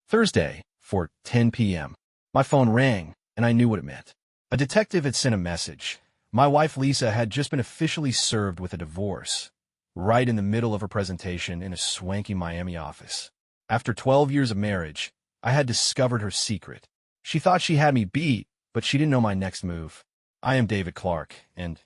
Thursday, 4:10 p.m. My phone rang, and I knew what it meant. A detective had sent a message. My wife, Lisa, had just been officially served with a divorce, right in the middle of her presentation in a swanky Miami office. After 12 years of marriage, I had discovered her secret. She thought she had me beat, but she didn't know my next move. I am David Clark, and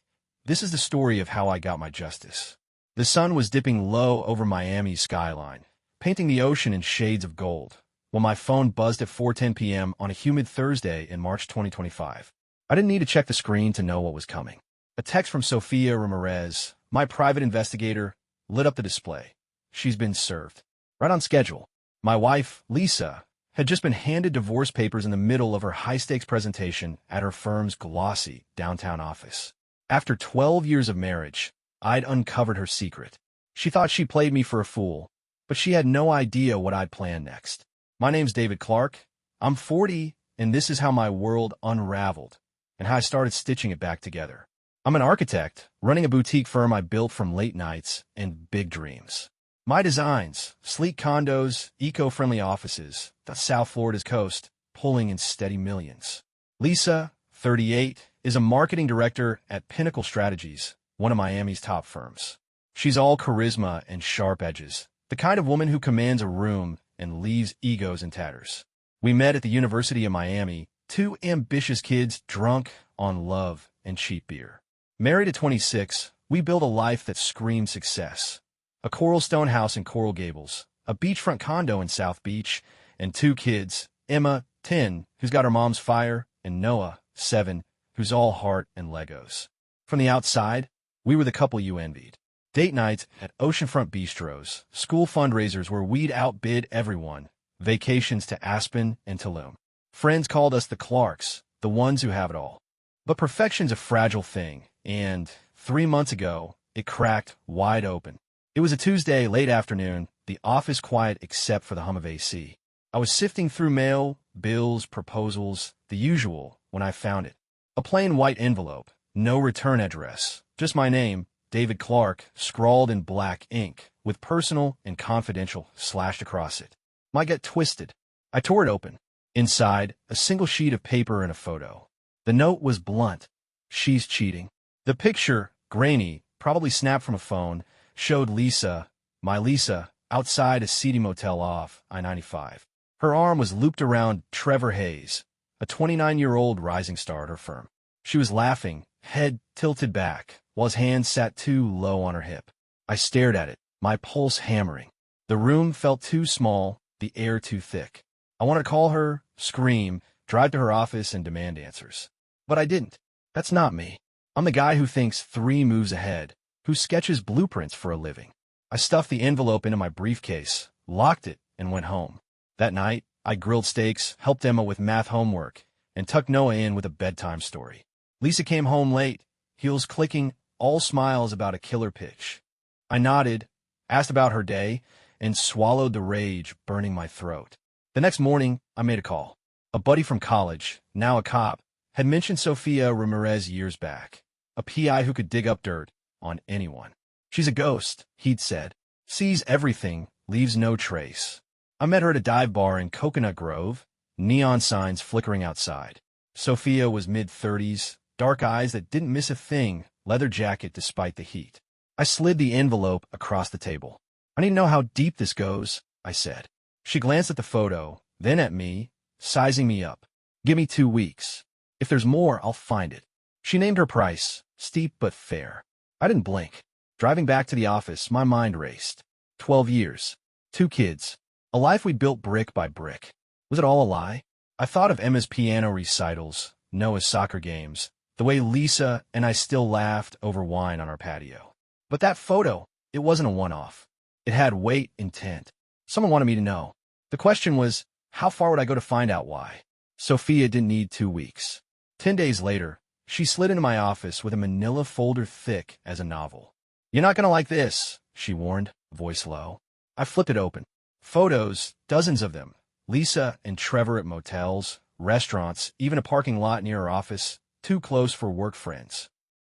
this is the story of how I got my justice. The sun was dipping low over Miami's skyline, painting the ocean in shades of gold, while my phone buzzed at 4:10 p.m. on a humid Thursday in March 2025. I didn't need to check the screen to know what was coming. A text from Sofia Ramirez, my private investigator, lit up the display. She's been served. Right on schedule. My wife, Lisa, had just been handed divorce papers in the middle of her high-stakes presentation at her firm's glossy downtown office. After 12 years of marriage, I'd uncovered her secret. She thought she played me for a fool, but she had no idea what I'd planned next. My name's David Clark. I'm 40, and this is how my world unraveled and how I started stitching it back together. I'm an architect, running a boutique firm I built from late nights and big dreams. My designs, sleek condos, eco-friendly offices, the South Florida's coast, pulling in steady millions. Lisa, 38, is a marketing director at Pinnacle Strategies, one of Miami's top firms. She's all charisma and sharp edges, the kind of woman who commands a room and leaves egos in tatters. We met at the University of Miami, two ambitious kids drunk on love and cheap beer. Married at 26, we built a life that screamed success. A coral stone house in Coral Gables, a beachfront condo in South Beach, and two kids, Emma, 10, who's got her mom's fire, and Noah, 7, who's all heart and Legos. From the outside, we were the couple you envied. Date nights at oceanfront bistros, school fundraisers where we'd outbid everyone, vacations to Aspen and Tulum. Friends called us the Clarks, the ones who have it all. But perfection's a fragile thing, and 3 months ago, it cracked wide open. It was a Tuesday, late afternoon, the office quiet except for the hum of AC. I was sifting through mail, bills, proposals, the usual, when I found it. A plain white envelope, no return address, just my name, David Clark, scrawled in black ink, with personal and confidential slashed across it. My gut twisted. I tore it open. Inside, a single sheet of paper and a photo. The note was blunt. She's cheating. The picture, grainy, probably snapped from a phone, showed Lisa, my Lisa, outside a seedy motel off I-95. Her arm was looped around Trevor Hayes, a 29-year-old rising star at her firm. She was laughing, head tilted back, while his hand sat too low on her hip. I stared at it, my pulse hammering. The room felt too small, the air too thick. I wanted to call her, scream, drive to her office, and demand answers. But I didn't. That's not me. I'm the guy who thinks 3 moves ahead, who sketches blueprints for a living. I stuffed the envelope into my briefcase, locked it, and went home. That night, I grilled steaks, helped Emma with math homework, and tucked Noah in with a bedtime story. Lisa came home late, heels clicking, all smiles about a killer pitch. I nodded, asked about her day, and swallowed the rage burning my throat. The next morning, I made a call. A buddy from college, now a cop, had mentioned Sofia Ramirez years back, a PI who could dig up dirt on anyone. She's a ghost, he'd said. Sees everything, leaves no trace. I met her at a dive bar in Coconut Grove, neon signs flickering outside. Sofia was mid-30s, dark eyes that didn't miss a thing, leather jacket despite the heat. I slid the envelope across the table. I need to know how deep this goes, I said. She glanced at the photo, then at me, sizing me up. Give me 2 weeks. If there's more, I'll find it. She named her price, steep but fair. I didn't blink. Driving back to the office, my mind raced. 12 years. 2 kids. A life we built brick by brick. Was it all a lie? I thought of Emma's piano recitals, Noah's soccer games, the way Lisa and I still laughed over wine on our patio. But that photo, it wasn't a one-off. It had weight, intent. Someone wanted me to know. The question was, how far would I go to find out why? Sofia didn't need 2 weeks. 10 days later, she slid into my office with a manila folder thick as a novel. You're not going to like this, she warned, voice low. I flipped it open. Photos, dozens of them. Lisa and Trevor at motels, restaurants, even a parking lot near her office, too close for work friends.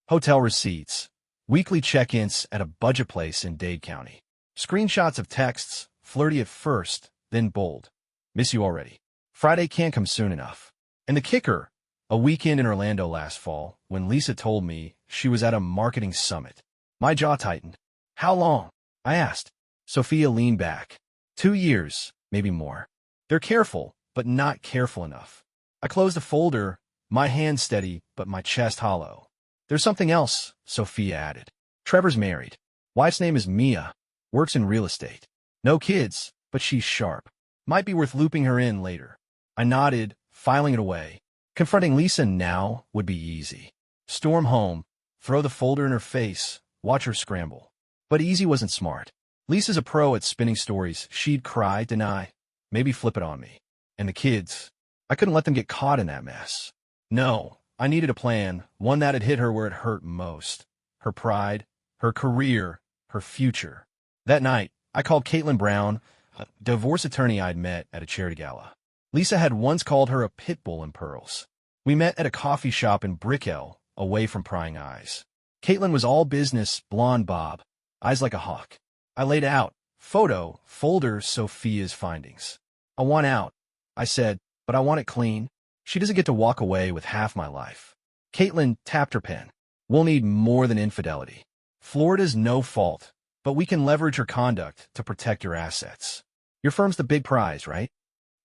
Hotel receipts, weekly check-ins at a budget place in Dade County. Screenshots of texts, flirty at first, then bold. Miss you already. Friday can't come soon enough. And the kicker, a weekend in Orlando last fall, when Lisa told me she was at a marketing summit. My jaw tightened. How long? I asked. Sophia leaned back. 2 years, maybe more. They're careful, but not careful enough. I closed the folder, my hand steady, but my chest hollow. There's something else, Sophia added. Trevor's married. Wife's name is Mia. Works in real estate. No kids, but she's sharp. Might be worth looping her in later. I nodded, filing it away. Confronting Lisa now would be easy. Storm home, throw the folder in her face, watch her scramble. But easy wasn't smart. Lisa's a pro at spinning stories. She'd cry, deny, maybe flip it on me. And the kids, I couldn't let them get caught in that mess. No, I needed a plan, one that'd hit her where it hurt most. Her pride, her career, her future. That night, I called Caitlin Brown, a divorce attorney I'd met at a charity gala. Lisa had once called her a pit bull in pearls. We met at a coffee shop in Brickell, away from prying eyes. Caitlin was all business, blonde bob, eyes like a hawk. I laid out, photo, folder, Sophia's findings. I want out, I said, but I want it clean. She doesn't get to walk away with half my life. Caitlin tapped her pen. We'll need more than infidelity. Florida's no fault, but we can leverage her conduct to protect your assets. Your firm's the big prize, right?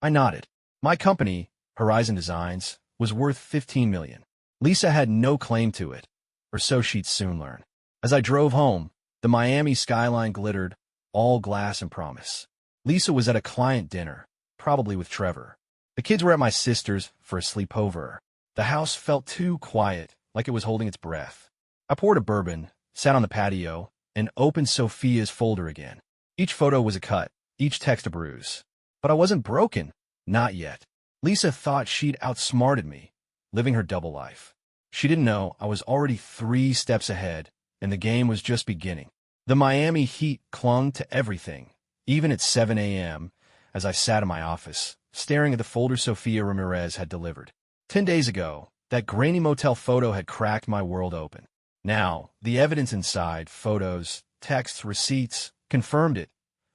I nodded. My company, Horizon Designs, was worth $15 million. Lisa had no claim to it, or so she'd soon learn. As I drove home, the Miami skyline glittered, all glass and promise. Lisa was at a client dinner, probably with Trevor. The kids were at my sister's for a sleepover. The house felt too quiet, like it was holding its breath. I poured a bourbon, sat on the patio, and opened Sophia's folder again. Each photo was a cut, each text a bruise. But I wasn't broken. Not yet. Lisa thought she'd outsmarted me, living her double life. She didn't know I was already 3 steps ahead, and the game was just beginning. The Miami heat clung to everything, even at 7 a.m., as I sat in my office, staring at the folder Sophia Ramirez had delivered. 10 days ago, that grainy motel photo had cracked my world open. Now, the evidence inside, photos, texts, receipts, confirmed it.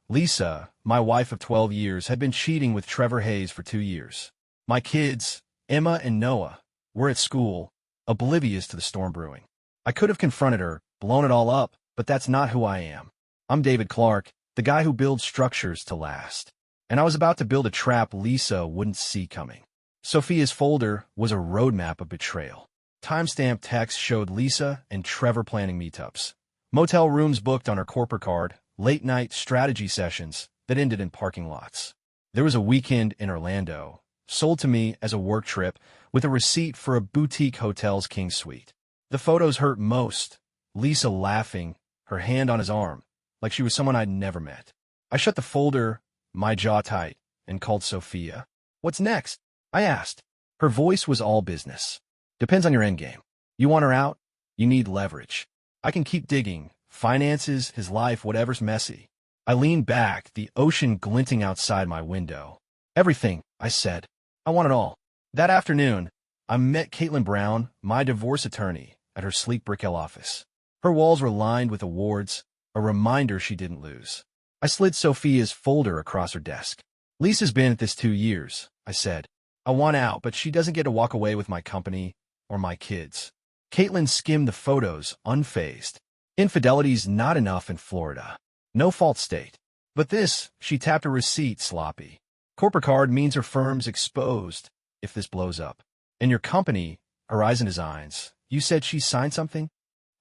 Lisa, my wife of 12 years, had been cheating with Trevor Hayes for 2 years. My kids, Emma and Noah, were at school, oblivious to the storm brewing. I could have confronted her, blown it all up, but that's not who I am. I'm David Clark, the guy who builds structures to last. And I was about to build a trap Lisa wouldn't see coming. Sophia's folder was a roadmap of betrayal. Timestamp text showed Lisa and Trevor planning meetups. Motel rooms booked on her corporate card, late-night strategy sessions that ended in parking lots. There was a weekend in Orlando, sold to me as a work trip, with a receipt for a boutique hotel's king suite. The photos hurt most, Lisa laughing, her hand on his arm, like she was someone I'd never met. I shut the folder, my jaw tight, and called Sophia. What's next? I asked. Her voice was all business. Depends on your endgame. You want her out? You need leverage. I can keep digging. Finances, his life, whatever's messy. I leaned back, the ocean glinting outside my window. Everything, I said. I want it all. That afternoon, I met Caitlin Brown, my divorce attorney, at her sleek Brickell office. Her walls were lined with awards, a reminder she didn't lose. I slid Sophia's folder across her desk. Lisa's been at this 2 years, I said. I want out, but she doesn't get to walk away with my company or my kids. Caitlin skimmed the photos, unfazed. Infidelity's not enough in Florida. No fault state. But this, she tapped a receipt, sloppy. Corporate card means her firm's exposed if this blows up. And your company, Horizon Designs, you said she signed something?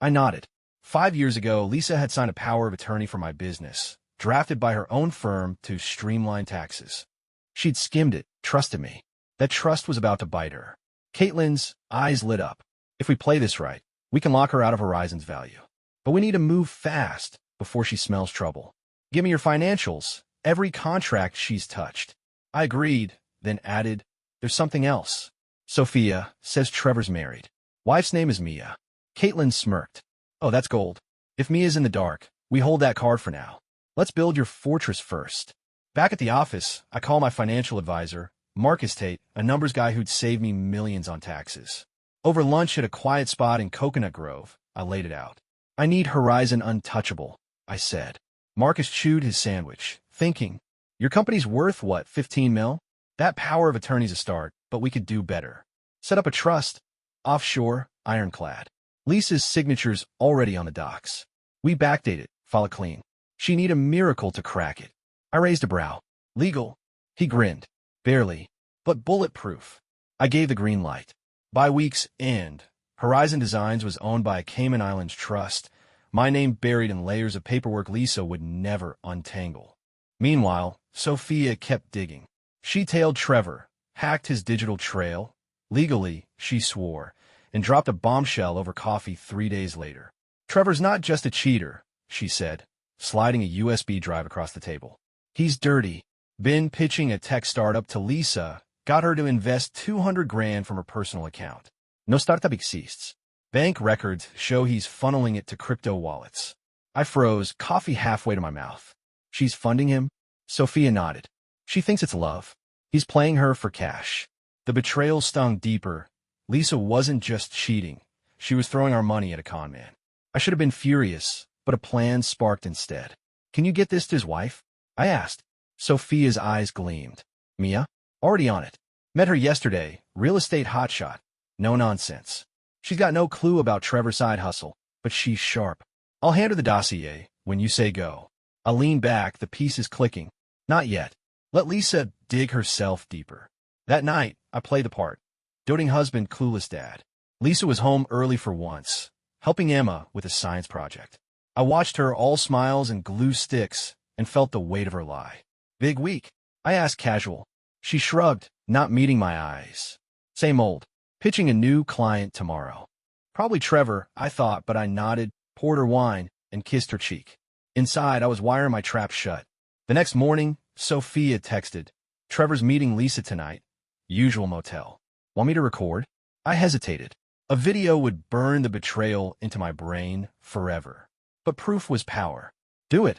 I nodded. 5 years ago, Lisa had signed a power of attorney for my business, drafted by her own firm to streamline taxes. She'd skimmed it, trusted me. That trust was about to bite her. Caitlin's eyes lit up. If we play this right, we can lock her out of Horizon's value. But we need to move fast before she smells trouble. Give me your financials, every contract she's touched. I agreed, then added, there's something else. Sophia says Trevor's married. Wife's name is Mia. Caitlin smirked. Oh, that's gold. If Mia's in the dark, we hold that card for now. Let's build your fortress first. Back at the office, I call my financial advisor, Marcus Tate, a numbers guy who'd save me millions on taxes. Over lunch at a quiet spot in Coconut Grove, I laid it out. I need Horizon untouchable, I said. Marcus chewed his sandwich, thinking. Your company's worth what, 15 mil? That power of attorney's a start, but we could do better. Set up a trust. Offshore, ironclad. Lisa's signature's already on the docs. We backdate it, file it clean. She need a miracle to crack it. I raised a brow. Legal? He grinned. Barely, but bulletproof. I gave the green light. By week's end, Horizon Designs was owned by a Cayman Islands trust, my name buried in layers of paperwork Lisa would never untangle. Meanwhile, Sophia kept digging. She tailed Trevor, hacked his digital trail, legally, she swore, and dropped a bombshell over coffee 3 days later. Trevor's not just a cheater, she said, sliding a USB drive across the table. He's dirty. Been pitching a tech startup to Lisa, got her to invest 200 grand from her personal account. No startup exists. Bank records show he's funneling it to crypto wallets. I froze, coffee halfway to my mouth. She's funding him? Sophia nodded. She thinks it's love. He's playing her for cash. The betrayal stung deeper. Lisa wasn't just cheating. She was throwing our money at a con man. I should have been furious, but a plan sparked instead. Can you get this to his wife? I asked. Sophia's eyes gleamed. Mia? Already on it. Met her yesterday, real estate hotshot. No nonsense. She's got no clue about Trevor's side hustle, but she's sharp. I'll hand her the dossier when you say go. I lean back, the pieces clicking. Not yet. Let Lisa dig herself deeper. That night, I played the part. Doting husband, clueless dad. Lisa was home early for once, helping Emma with a science project. I watched her all smiles and glue sticks and felt the weight of her lie. Big week? I asked casual. She shrugged, not meeting my eyes. Same old. Pitching a new client tomorrow. Probably Trevor, I thought, but I nodded, poured her wine, and kissed her cheek. Inside, I was wiring my trap shut. The next morning, Sophia texted, Trevor's meeting Lisa tonight. Usual motel. Want me to record? I hesitated. A video would burn the betrayal into my brain forever. But proof was power. Do it,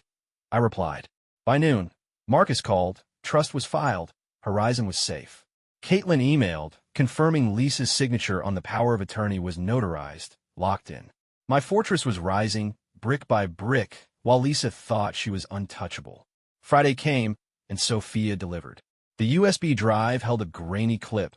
I replied. By noon, Marcus called, trust was filed, Horizon was safe. Caitlin emailed, confirming Lisa's signature on the power of attorney was notarized, locked in. My fortress was rising, brick by brick, while Lisa thought she was untouchable. Friday came, and Sophia delivered. The USB drive held a grainy clip.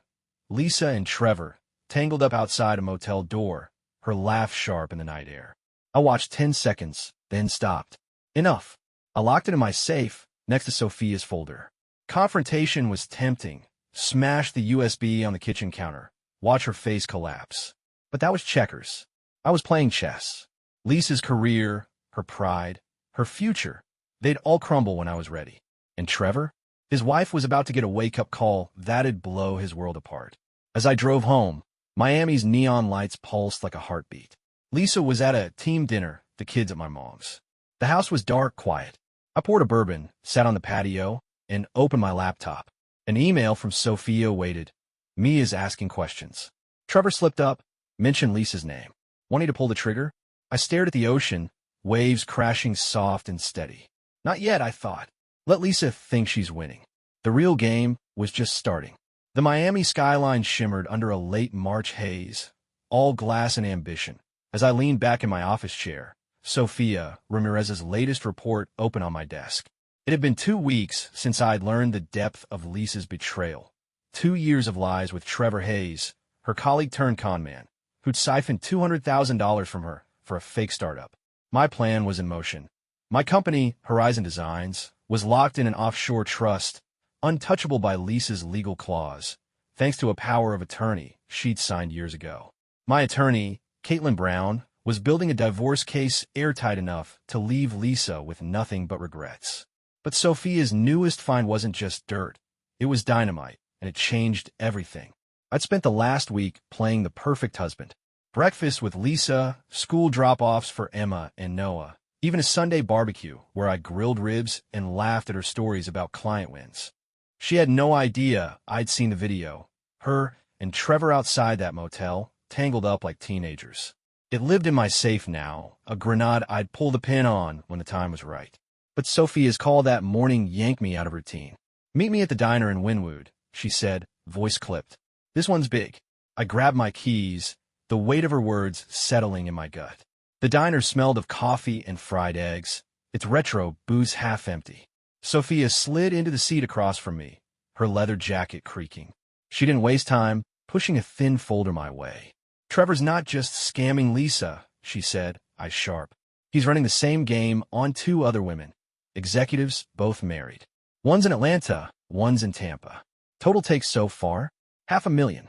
Lisa and Trevor, tangled up outside a motel door, her laugh sharp in the night air. I watched 10 seconds, then stopped. Enough. I locked it in my safe, next to Sophia's folder. Confrontation was tempting. Smash the USB on the kitchen counter. Watch her face collapse. But that was checkers. I was playing chess. Lisa's career, her pride, her future, they'd all crumble when I was ready. And Trevor? His wife was about to get a wake-up call that'd blow his world apart. As I drove home, Miami's neon lights pulsed like a heartbeat. Lisa was at a team dinner, the kids at my mom's. The house was dark, quiet. I poured a bourbon, sat on the patio, and opened my laptop. An email from Sophia waited. Mia's asking questions. Trevor slipped up, mentioned Lisa's name. Wanting to pull the trigger? I stared at the ocean, waves crashing soft and steady. Not yet, I thought. Let Lisa think she's winning. The real game was just starting. The Miami skyline shimmered under a late March haze, all glass and ambition. As I leaned back in my office chair, Sophia Ramirez's latest report opened on my desk. It had been 2 weeks since I'd learned the depth of Lisa's betrayal. 2 years of lies with Trevor Hayes, her colleague turned con man, who'd siphoned $200,000 from her for a fake startup. My plan was in motion. My company, Horizon Designs, was locked in an offshore trust, untouchable by Lisa's legal clause, thanks to a power of attorney she'd signed years ago. My attorney, Caitlin Brown, was building a divorce case airtight enough to leave Lisa with nothing but regrets. But Sophia's newest find wasn't just dirt. It was dynamite, and it changed everything. I'd spent the last week playing the perfect husband. Breakfast with Lisa, school drop-offs for Emma and Noah, even a Sunday barbecue where I grilled ribs and laughed at her stories about client wins. She had no idea I'd seen the video. Her and Trevor outside that motel, tangled up like teenagers. It lived in my safe now, a grenade I'd pull the pin on when the time was right. But Sophia's call that morning yanked me out of routine. Meet me at the diner in Wynwood, she said, voice clipped. This one's big. I grabbed my keys, the weight of her words settling in my gut. The diner smelled of coffee and fried eggs, its retro booze half empty. Sophia slid into the seat across from me, her leather jacket creaking. She didn't waste time, pushing a thin folder my way. Trevor's not just scamming Lisa, she said, eyes sharp. He's running the same game on 2 other women. Executives, both married. One's in Atlanta, one's in Tampa. Total takes so far? $500,000.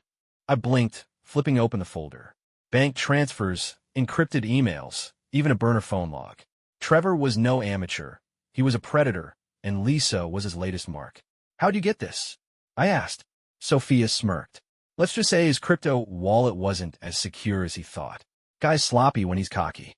I blinked, flipping open the folder. Bank transfers, encrypted emails, even a burner phone log. Trevor was no amateur. He was a predator, and Lisa was his latest mark. How'd you get this? I asked. Sophia smirked. Let's just say his crypto wallet wasn't as secure as he thought. Guy's sloppy when he's cocky.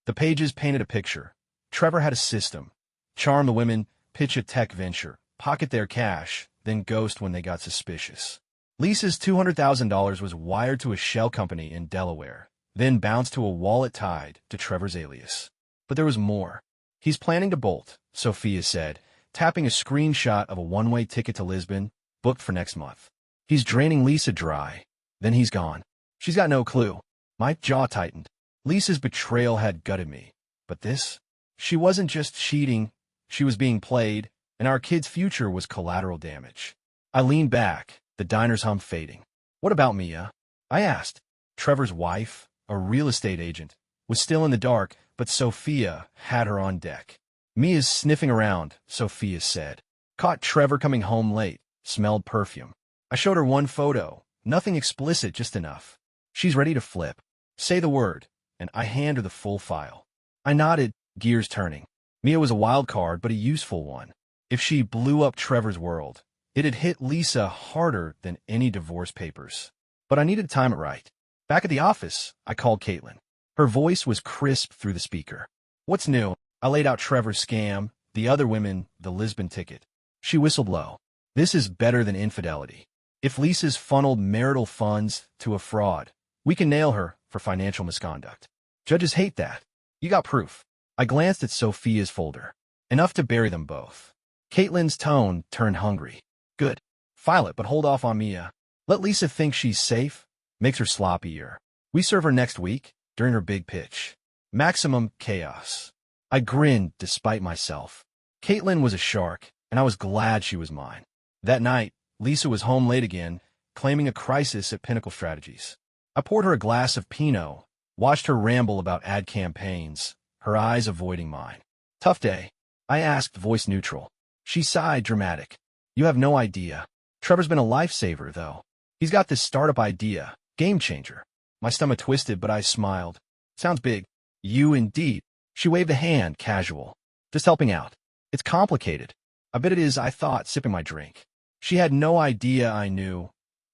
The pages painted a picture. Trevor had a system. Charm the women, pitch a tech venture, pocket their cash, then ghost when they got suspicious. Lisa's $200,000 was wired to a shell company in Delaware, then bounced to a wallet tied to Trevor's alias. But there was more. He's planning to bolt, Sophia said, tapping a screenshot of a one-way ticket to Lisbon, booked for next month. He's draining Lisa dry. Then he's gone. She's got no clue. My jaw tightened. Lisa's betrayal had gutted me. But this? She wasn't just cheating. She was being played, and our kid's future was collateral damage. I leaned back, the diner's hum fading. What about Mia? I asked. Trevor's wife, a real estate agent, was still in the dark, but Sophia had her on deck. Mia's sniffing around, Sophia said. Caught Trevor coming home late, smelled perfume. I showed her one photo, nothing explicit, just enough. She's ready to flip. Say the word, and I hand her the full file. I nodded, gears turning. Mia was a wild card, but a useful one. If she blew up Trevor's world, it'd hit Lisa harder than any divorce papers. But I needed to time it right. Back at the office, I called Caitlin. Her voice was crisp through the speaker. What's new? I laid out Trevor's scam, the other women, the Lisbon ticket. She whistled low. This is better than infidelity. If Lisa's funneled marital funds to a fraud, we can nail her for financial misconduct. Judges hate that. You got proof. I glanced at Sophia's folder. Enough to bury them both. Caitlin's tone turned hungry. Good. File it, but hold off on Mia. Let Lisa think she's safe. Makes her sloppier. We serve her next week, during her big pitch. Maximum chaos. I grinned despite myself. Caitlin was a shark, and I was glad she was mine. That night, Lisa was home late again, claiming a crisis at Pinnacle Strategies. I poured her a glass of Pinot, watched her ramble about ad campaigns, her eyes avoiding mine. Tough day. I asked, voice neutral. She sighed, dramatic. You have no idea. Trevor's been a lifesaver, though. He's got this startup idea, game changer. My stomach twisted, but I smiled. Sounds big. You indeed. She waved a hand, casual. Just helping out. It's complicated. I bet it is, I thought, sipping my drink. She had no idea I knew,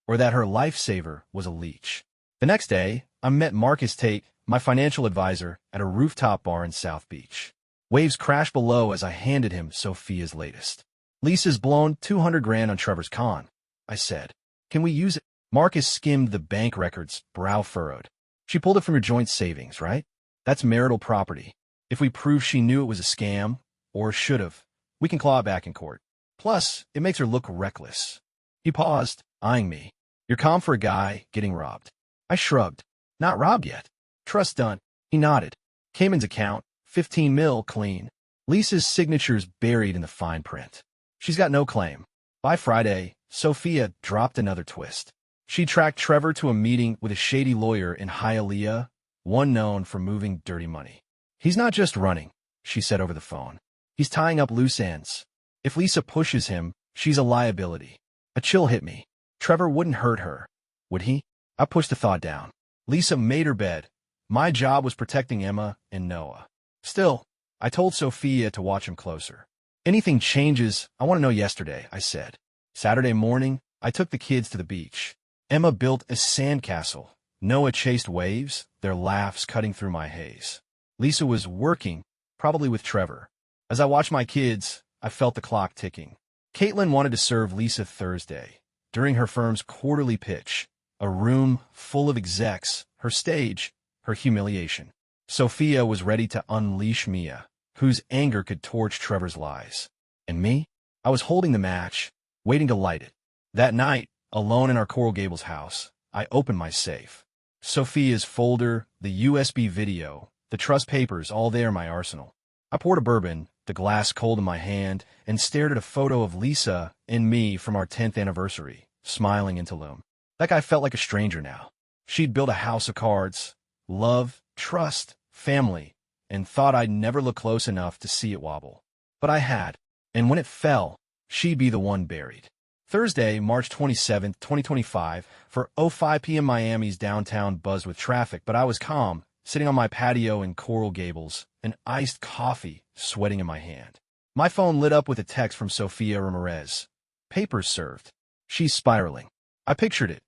or that her lifesaver was a leech. The next day, I met Marcus Tate, my financial advisor, at a rooftop bar in South Beach. Waves crashed below as I handed him Sophia's latest. Lisa's blown $200,000 on Trevor's con, I said. Can we use it? Marcus skimmed the bank records, brow furrowed. She pulled it from your joint savings, right? That's marital property. If we prove she knew it was a scam, or should have, we can claw it back in court. Plus, it makes her look reckless. He paused, eyeing me. You're calm for a guy getting robbed. I shrugged. Not robbed yet. Trust done. He nodded. Cayman's account, 15 mil clean. Lisa's signature's buried in the fine print. She's got no claim. By Friday, Sophia dropped another twist. She tracked Trevor to a meeting with a shady lawyer in Hialeah, one known for moving dirty money. He's not just running, she said over the phone. He's tying up loose ends. If Lisa pushes him, she's a liability. A chill hit me. Trevor wouldn't hurt her, would he? I pushed the thought down. Lisa made her bed. My job was protecting Emma and Noah. Still, I told Sophia to watch him closer. Anything changes, I want to know yesterday, I said. Saturday morning, I took the kids to the beach. Emma built a sandcastle. Noah chased waves, their laughs cutting through my haze. Lisa was working, probably with Trevor. As I watched my kids, I felt the clock ticking. Caitlin wanted to serve Lisa Thursday, during her firm's quarterly pitch. A room full of execs, her stage, her humiliation. Sophia was ready to unleash Mia, whose anger could torch Trevor's lies. And me? I was holding the match, waiting to light it. That night, alone in our Coral Gables house, I opened my safe. Sophia's folder, the USB video, the trust papers, all there in my arsenal. I poured a bourbon, the glass cold in my hand, and stared at a photo of Lisa and me from our 10th anniversary, smiling into Loom. That guy felt like a stranger now. She'd built a house of cards, love, trust, family, and thought I'd never look close enough to see it wobble. But I had, and when it fell, she'd be the one buried. Thursday, March 27, 2025, for 05 p.m. Miami's downtown buzzed with traffic, but I was calm, sitting on my patio in Coral Gables, an iced coffee sweating in my hand. My phone lit up with a text from Sofia Ramirez. Papers served. She's spiraling. I pictured it.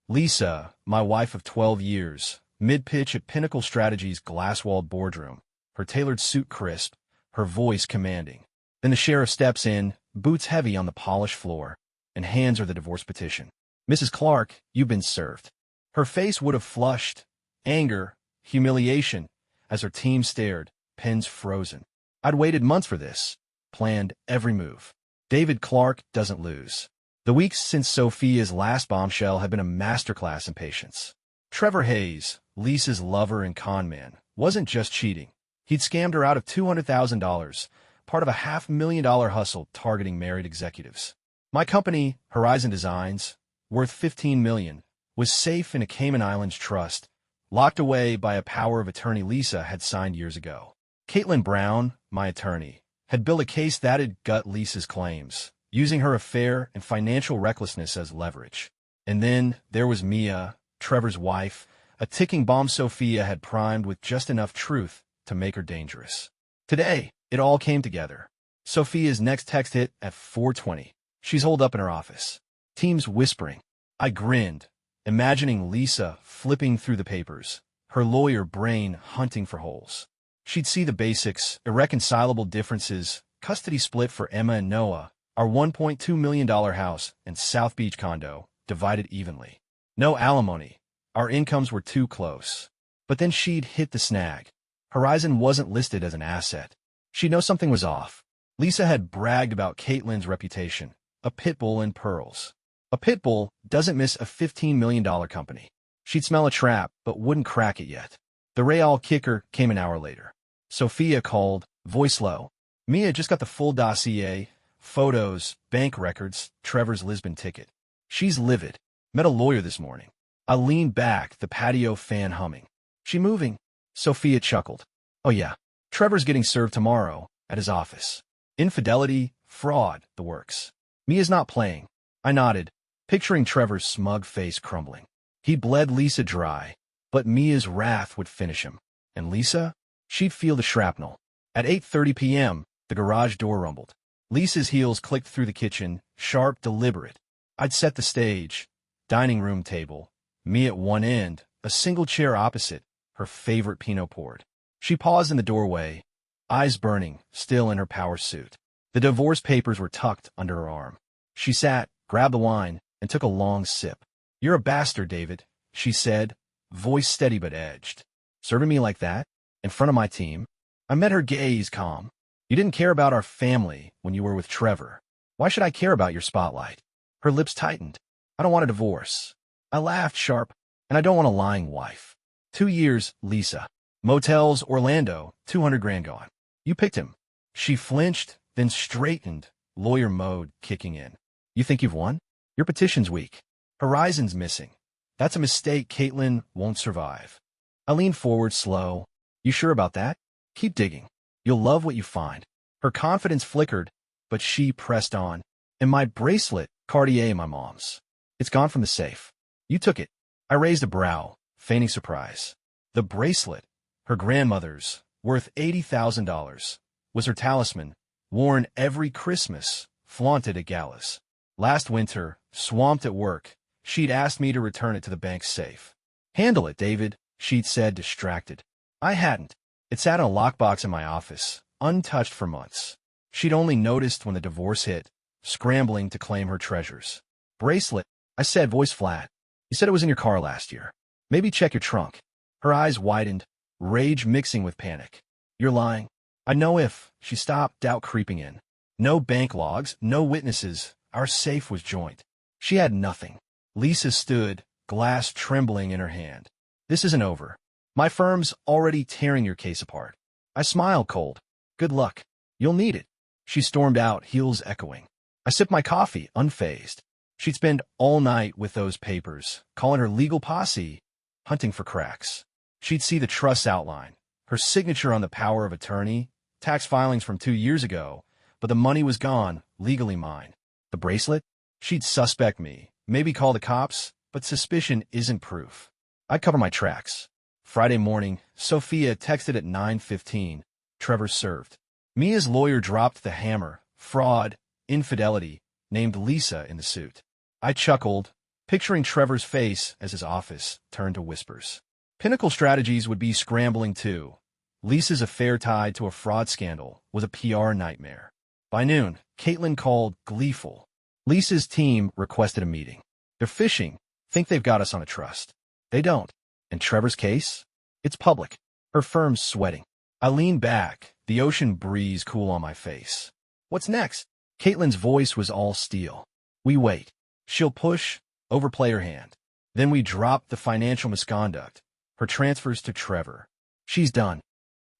Lisa, my wife of 12 years, mid-pitch at Pinnacle Strategies' glass-walled boardroom, her tailored suit crisp, her voice commanding. Then the sheriff steps in, boots heavy on the polished floor, and hands her the divorce petition. Mrs. Clark, you've been served. Her face would have flushed, anger, humiliation, as her team stared, pens frozen. I'd waited months for this, planned every move. David Clark doesn't lose. The weeks since Sophia's last bombshell had been a masterclass in patience. Trevor Hayes, Lisa's lover and con man, wasn't just cheating. He'd scammed her out of $200,000, part of a $500,000 hustle targeting married executives. My company, Horizon Designs, worth $15 million, was safe in a Cayman Islands trust, locked away by a power of attorney Lisa had signed years ago. Caitlin Brown, my attorney, had built a case that'd gut Lisa's claims, using her affair and financial recklessness as leverage. And then there was Mia, Trevor's wife, a ticking bomb Sophia had primed with just enough truth to make her dangerous. Today, it all came together. Sophia's next text hit at 4:20. She's holed up in her office. Team's whispering. I grinned, imagining Lisa flipping through the papers, her lawyer brain hunting for holes. She'd see the basics, irreconcilable differences, custody split for Emma and Noah, our $1.2 million house and South Beach condo, divided evenly. No alimony. Our incomes were too close. But then she'd hit the snag. Horizon wasn't listed as an asset. She'd know something was off. Lisa had bragged about Caitlin's reputation, a pit bull in pearls. A pit bull doesn't miss a $15 million company. She'd smell a trap, but wouldn't crack it yet. The Real kicker came an hour later. Sophia called, voice low. Mia just got the full dossier, photos, bank records, Trevor's Lisbon ticket. She's livid. Met a lawyer this morning. I leaned back, the patio fan humming. She moving? Sophia chuckled. Oh yeah, Trevor's getting served tomorrow, at his office. Infidelity, fraud, the works. Mia's not playing. I nodded, picturing Trevor's smug face crumbling. He bled Lisa dry, but Mia's wrath would finish him. And Lisa? She'd feel the shrapnel. At 8:30 p.m., the garage door rumbled. Lisa's heels clicked through the kitchen, sharp, deliberate. I'd set the stage. Dining room table. Me at one end, a single chair opposite, her favorite Pinot poured. She paused in the doorway, eyes burning, still in her power suit. The divorce papers were tucked under her arm. She sat, grabbed the wine, and took a long sip. You're a bastard, David, she said, voice steady but edged. Serving me like that? In front of my team? I met her gaze calm. You didn't care about our family when you were with Trevor. Why should I care about your spotlight? Her lips tightened. I don't want a divorce. I laughed sharp, and I don't want a lying wife. 2 years, Lisa. Motels, Orlando, 200 grand gone. You picked him. She flinched, then straightened, lawyer mode kicking in. You think you've won? Your petition's weak. Horizon's missing. That's a mistake Caitlin won't survive. I leaned forward slow. You sure about that? Keep digging. You'll love what you find. Her confidence flickered, but she pressed on. And my bracelet, Cartier, my mom's. It's gone from the safe. You took it. I raised a brow, feigning surprise. The bracelet, her grandmother's, worth $80,000, was her talisman, worn every Christmas, flaunted at galas. Last winter, swamped at work, she'd asked me to return it to the bank's safe. Handle it, David, she'd said, distracted. I hadn't. It sat in a lockbox in my office, untouched for months. She'd only noticed when the divorce hit, scrambling to claim her treasures. Bracelet, I said, voice flat. You said it was in your car last year. Maybe check your trunk. Her eyes widened, rage mixing with panic. You're lying. I know if. She stopped, doubt creeping in. No bank logs, no witnesses. Our safe was joint. She had nothing. Lisa stood, glass trembling in her hand. This isn't over. My firm's already tearing your case apart. I smiled cold. Good luck. You'll need it. She stormed out, heels echoing. I sipped my coffee, unfazed. She'd spend all night with those papers, calling her legal posse, hunting for cracks. She'd see the trust outline, her signature on the power of attorney, tax filings from 2 years ago, but the money was gone, legally mine. The bracelet? She'd suspect me, maybe call the cops, but suspicion isn't proof. I'd cover my tracks. Friday morning, Sophia texted at 9:15. Trevor served. Mia's lawyer dropped the hammer. Fraud, infidelity, named Lisa in the suit. I chuckled, picturing Trevor's face as his office turned to whispers. Pinnacle Strategies would be scrambling too. Lisa's affair tied to a fraud scandal was a PR nightmare. By noon, Caitlin called, gleeful. Lisa's team requested a meeting. They're fishing, think they've got us on a trust. They don't. And Trevor's case? It's public. Her firm's sweating. I lean back, the ocean breeze cool on my face. What's next? Caitlin's voice was all steel. We wait. She'll push, overplay her hand. Then we drop the financial misconduct, her transfers to Trevor. She's done.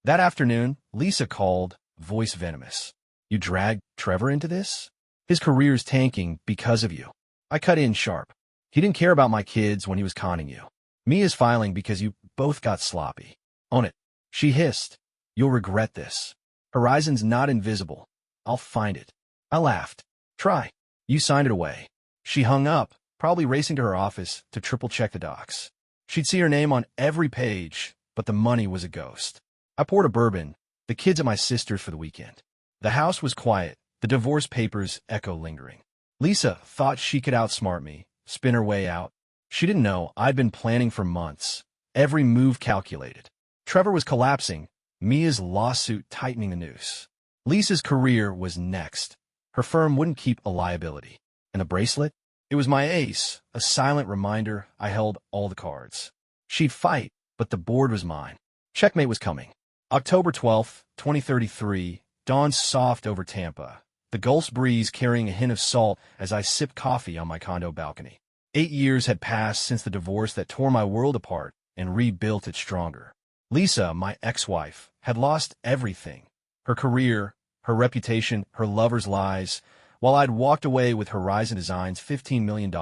That afternoon, Lisa called, voice venomous. You dragged Trevor into this? His career's tanking because of you. I cut in sharp. He didn't care about my kids when he was conning you. Mia's filing because you both got sloppy. Own it. She hissed. You'll regret this. Horizon's not invisible. I'll find it. I laughed. Try. You signed it away. She hung up, probably racing to her office to triple-check the docs. She'd see her name on every page, but the money was a ghost. I poured a bourbon, the kids at my sister's for the weekend. The house was quiet, the divorce papers echo lingering. Lisa thought she could outsmart me, spin her way out. She didn't know I'd been planning for months, every move calculated. Trevor was collapsing, Mia's lawsuit tightening the noose. Lisa's career was next. Her firm wouldn't keep a liability. And the bracelet? It was my ace, a silent reminder I held all the cards. She'd fight, but the board was mine. Checkmate was coming. October 12th, 2033, dawn soft over Tampa, the Gulf's breeze carrying a hint of salt as I sipped coffee on my condo balcony. 8 years had passed since the divorce that tore my world apart and rebuilt it stronger. Lisa, my ex-wife, had lost everything. Her career, her reputation, her lover's lies, while I'd walked away with Horizon Designs' $15 million,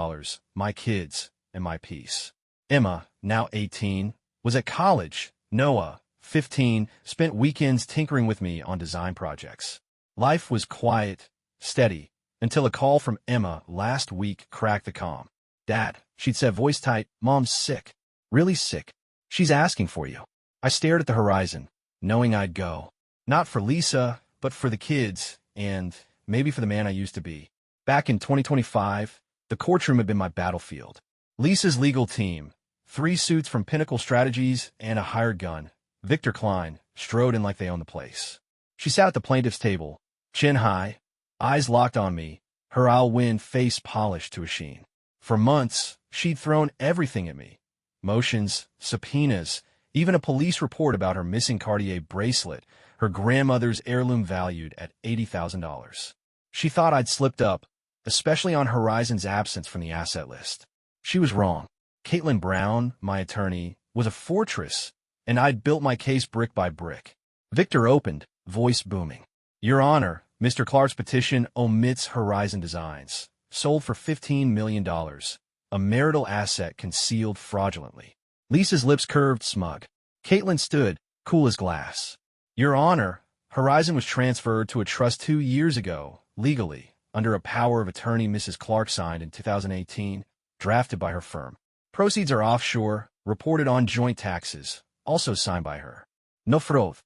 my kids, and my peace. Emma, now 18, was at college. Noah, 15, spent weekends tinkering with me on design projects. Life was quiet, steady, until a call from Emma last week cracked the calm. Dad, she'd said voice tight, Mom's sick. Really sick. She's asking for you. I stared at the horizon, knowing I'd go. Not for Lisa, but for the kids, and maybe for the man I used to be. Back in 2025, the courtroom had been my battlefield. Lisa's legal team, 3 suits from Pinnacle Strategies and a hired gun, Victor Klein, strode in like they owned the place. She sat at the plaintiff's table, chin high, eyes locked on me, her I'll win face polished to a sheen. For months, she'd thrown everything at me. Motions, subpoenas, even a police report about her missing Cartier bracelet, her grandmother's heirloom valued at $80,000. She thought I'd slipped up, especially on Horizon's absence from the asset list. She was wrong. Caitlin Brown, my attorney, was a fortress, and I'd built my case brick by brick. Victor opened, voice booming. Your Honor, Mr. Clark's petition omits Horizon Designs, sold for $15 million, a marital asset concealed fraudulently. Lisa's lips curved, smug. Caitlin stood, cool as glass. Your Honor, Horizon was transferred to a trust 2 years ago, legally, under a power of attorney Mrs. Clark signed in 2018, drafted by her firm. Proceeds are offshore, reported on joint taxes, also signed by her. No fraude.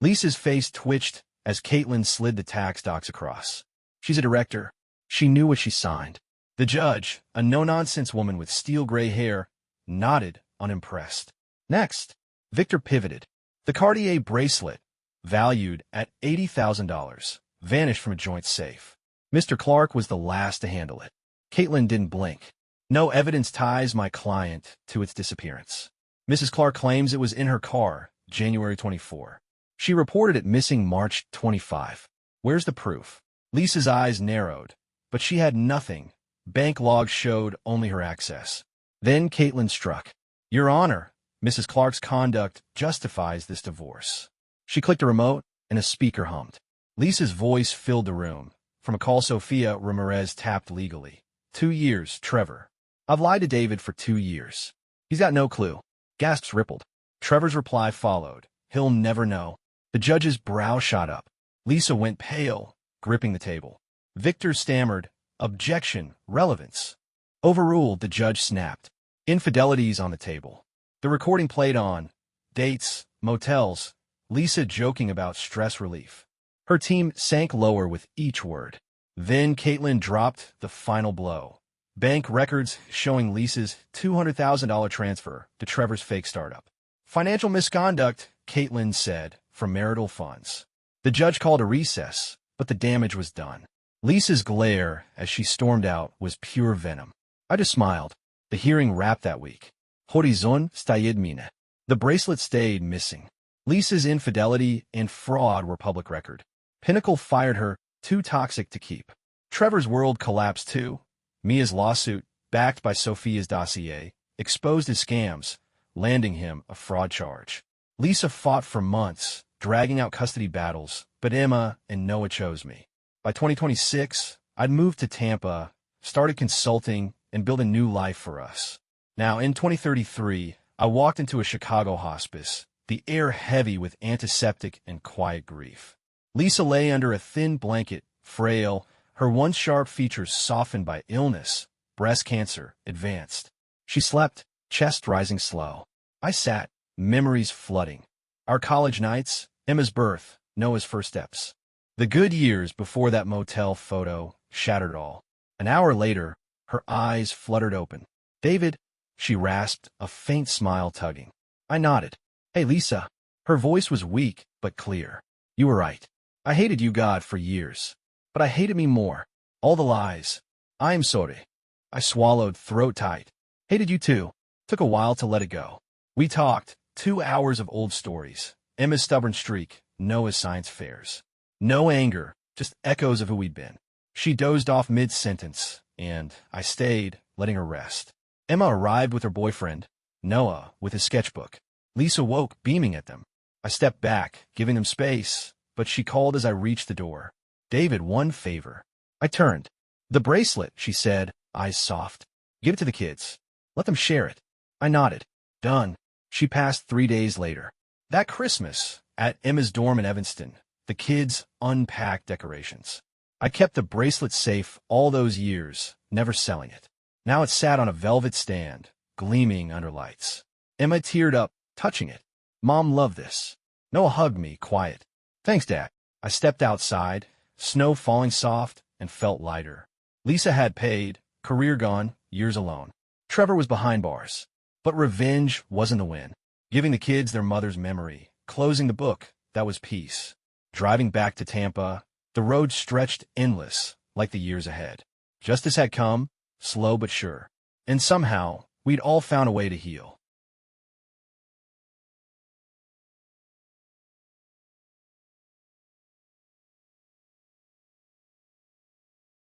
Lisa's face twitched as Caitlin slid the tax docs across. She's a director. She knew what she signed. The judge, a no-nonsense woman with steel-gray hair, nodded, unimpressed. Next, Victor pivoted. The Cartier bracelet, valued at $80,000, vanished from a joint safe. Mr. Clark was the last to handle it. Caitlin didn't blink. No evidence ties my client to its disappearance. Mrs. Clark claims it was in her car, January 24. She reported it missing March 25. Where's the proof? Lisa's eyes narrowed, but she had nothing. Bank logs showed only her access. Then Caitlin struck. Your Honor, Mrs. Clark's conduct justifies this divorce. She clicked a remote, and a speaker hummed. Lisa's voice filled the room. From a call Sofia Ramirez tapped legally. 2 years, Trevor. I've lied to David for 2 years. He's got no clue. Gasps rippled. Trevor's reply followed. He'll never know. The judge's brow shot up. Lisa went pale, gripping the table. Victor stammered. Objection. Relevance. Overruled, the judge snapped. Infidelities on the table. The recording played on. Dates, motels, Lisa joking about stress relief. Her team sank lower with each word. Then Caitlin dropped the final blow. Bank records showing Lisa's $200,000 transfer to Trevor's fake startup. Financial misconduct, Caitlin said, from marital funds. The judge called a recess, but the damage was done. Lisa's glare, as she stormed out, was pure venom. I just smiled. The hearing wrapped that week. Horizon stayed mine. The bracelet stayed missing. Lisa's infidelity and fraud were public record. Pinnacle fired her, too toxic to keep. Trevor's world collapsed too. Mia's lawsuit, backed by Sophia's dossier, exposed his scams, landing him a fraud charge. Lisa fought for months, dragging out custody battles, but Emma and Noah chose me. By 2026, I'd moved to Tampa, started consulting, and built a new life for us. Now, in 2033, I walked into a Chicago hospice, the air heavy with antiseptic and quiet grief. Lisa lay under a thin blanket, frail, her once sharp features softened by illness, breast cancer, advanced. She slept, chest rising slow. I sat, memories flooding. Our college nights, Emma's birth, Noah's first steps. The good years before that motel photo shattered all. An hour later, her eyes fluttered open. David, she rasped, a faint smile tugging. I nodded. Hey, Lisa. Her voice was weak, but clear. You were right. I hated you, God, for years. But I hated me more. All the lies. I am sorry. I swallowed, throat tight. Hated you too. Took a while to let it go. We talked, 2 hours of old stories. Emma's stubborn streak, Noah's science fairs. No anger, just echoes of who we'd been. She dozed off mid-sentence, and I stayed, letting her rest. Emma arrived with her boyfriend, Noah, with his sketchbook. Lisa woke, beaming at them. I stepped back, giving them space, but she called as I reached the door. David, one favor. I turned. The bracelet, she said, eyes soft. Give it to the kids. Let them share it. I nodded. Done. She passed 3 days later. That Christmas, at Emma's dorm in Evanston, the kids unpacked decorations. I kept the bracelet safe all those years, never selling it. Now it sat on a velvet stand, gleaming under lights. Emma teared up, touching it. Mom loved this. Noah hugged me, quiet. Thanks, Dad. I stepped outside, snow falling soft, and felt lighter. Lisa had paid, career gone, years alone. Trevor was behind bars. But revenge wasn't the win. Giving the kids their mother's memory, closing the book, that was peace. Driving back to Tampa, the road stretched endless, like the years ahead. Justice had come, slow but sure. And somehow, we'd all found a way to heal.